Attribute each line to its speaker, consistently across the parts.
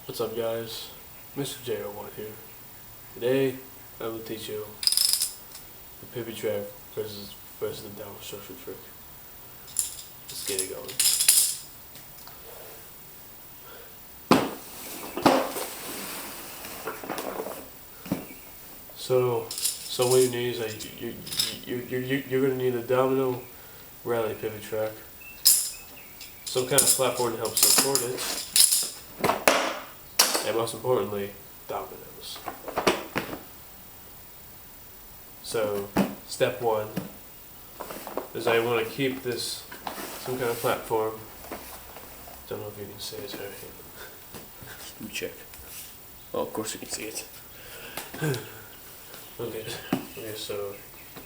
Speaker 1: What's up guys, Mr.J here. Today I will teach you the pivot track versus the downward structure trick. Let's get it going. So what you need is you're gonna need a domino rally pivot track, some kind of platform to help support it, and most importantly, dominoes. So, step one is I want to keep this some kind of platform. Don't know if you can see it here. Let me check. Oh, of course you can see it. Okay, so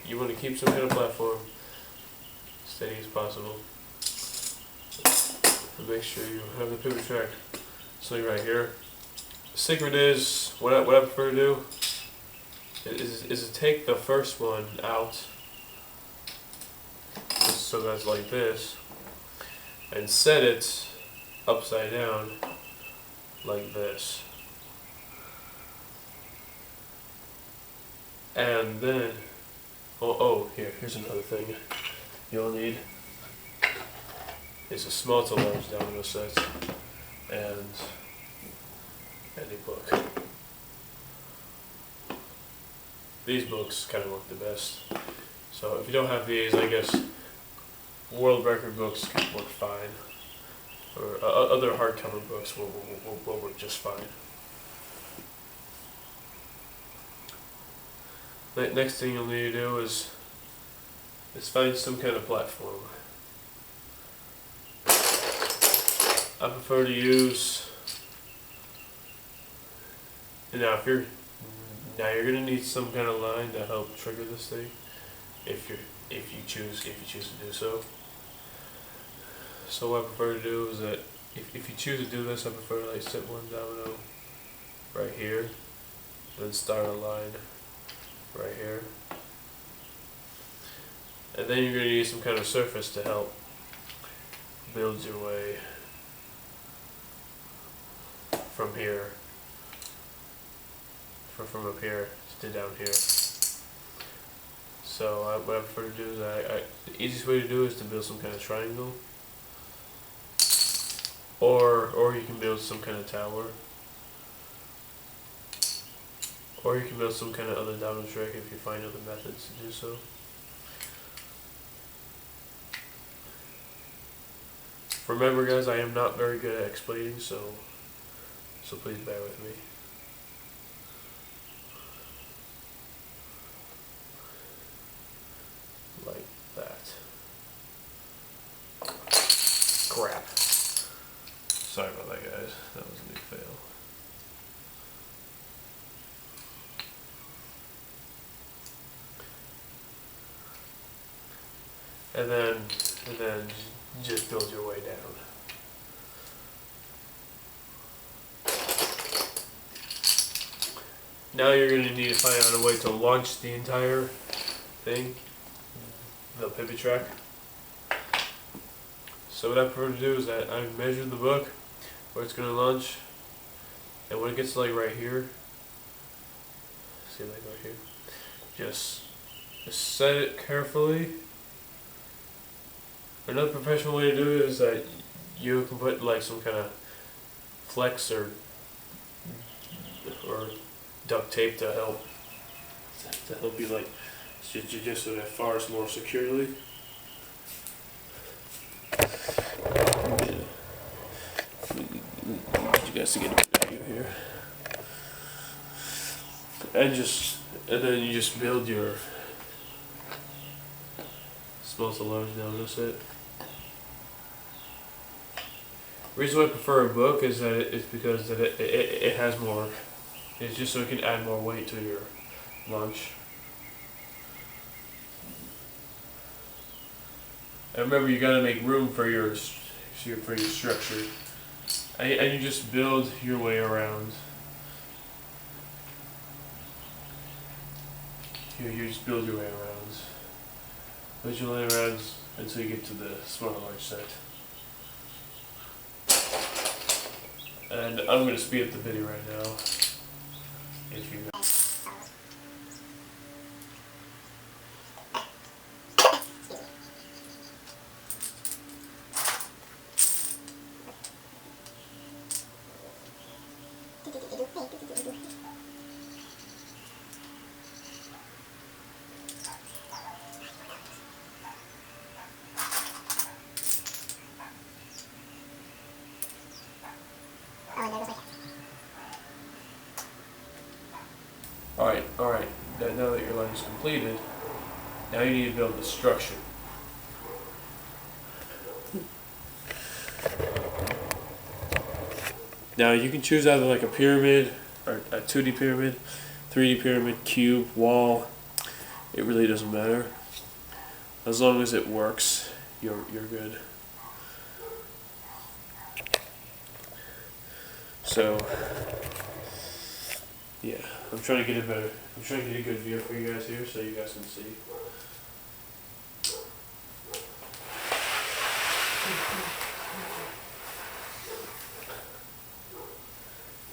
Speaker 1: you want to keep some kind of platform steady as possible. And make sure you have the pivot track sitting right here. The secret is, what I prefer to do is to take the first one out, so that's like this, and set it upside down like this. And then, here's another thing you'll need. It's a small to large domino set and a book. These books kind of work the best. So if you don't have these, I guess world record books can work fine, or other hardcover books will work just fine. Next thing you'll need to do is find some kind of platform. I prefer to use, now you're gonna need some kind of line to help trigger this thing, if you choose to do so. So what I prefer to do is that if you choose to do this, I prefer to set one domino right here, then start a line right here, and then you're gonna need some kind of surface to help build your way from here, from up here to down here. So what I prefer to do is the easiest way to do is to build some kind of triangle, or you can build some kind of tower, or you can build some kind of other domino trick if you find other methods to do so. Remember guys, I am not very good at explaining, so please bear with me. Like that. Crap. Sorry about that guys, that was a big fail. And then just build your way down. Now you're going to need to find out a way to launch the entire thing, the pivot track. So what I prefer to do is that I measure the book where it's going to launch, and when it gets like right here, see like right here, just set it carefully. Another professional way to do it is that you can put like some kind of flex or duct tape to help you like just so that fires more securely. Get you guys to get a view here, and then you just build your small to large domino set. The reason why I prefer a book is that it's because that it has more. It's just so it can add more weight to your launch. And remember, you gotta make room for your structure, and you just build your way around. You just build your way around. Build your way around until you get to the small large set. And I'm going to speed up the video right now. If you Alright. Now that your line is completed, now you need to build the structure. Now you can choose either like a pyramid, or a 2D pyramid, 3D pyramid, cube, wall. It really doesn't matter. As long as it works, you're good. So yeah, I'm trying to get a good view for you guys here so you guys can see.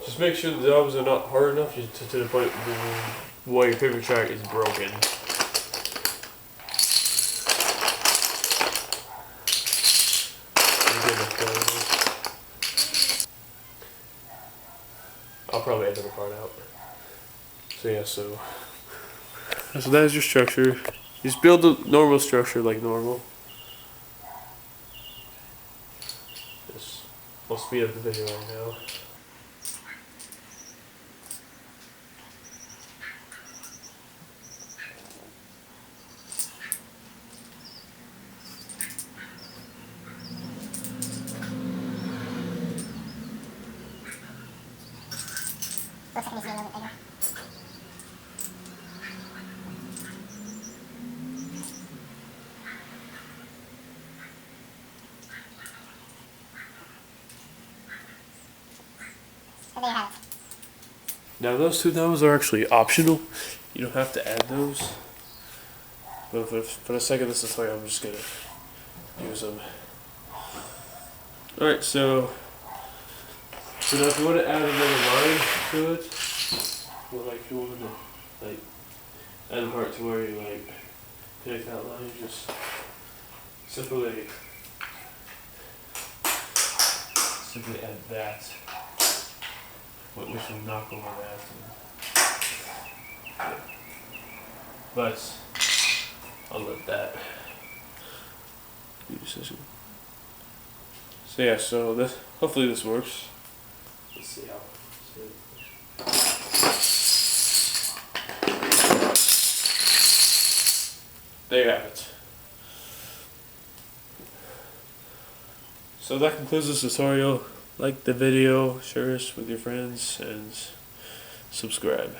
Speaker 1: Just make sure the knobs are not hard enough to the point where your paper track is broken. I'll probably edit the part out. So yeah, so that is your structure. Just build the normal structure like normal. I'll speed up the video right now.
Speaker 2: So there you have it.
Speaker 1: Now those two thumbs are actually optional. You don't have to add those. But for the sake of this tutorial, I'm just gonna use them. Alright, so now if you want to add another line to it, well, like if you want to like add a part to where you like connect that line, you just simply add that, which will knock over that. Yeah. But I'll let that be a decision. So yeah, so this hopefully this works. Let's see how. There you have it. So that concludes this tutorial. Like the video, share this with your friends, and subscribe.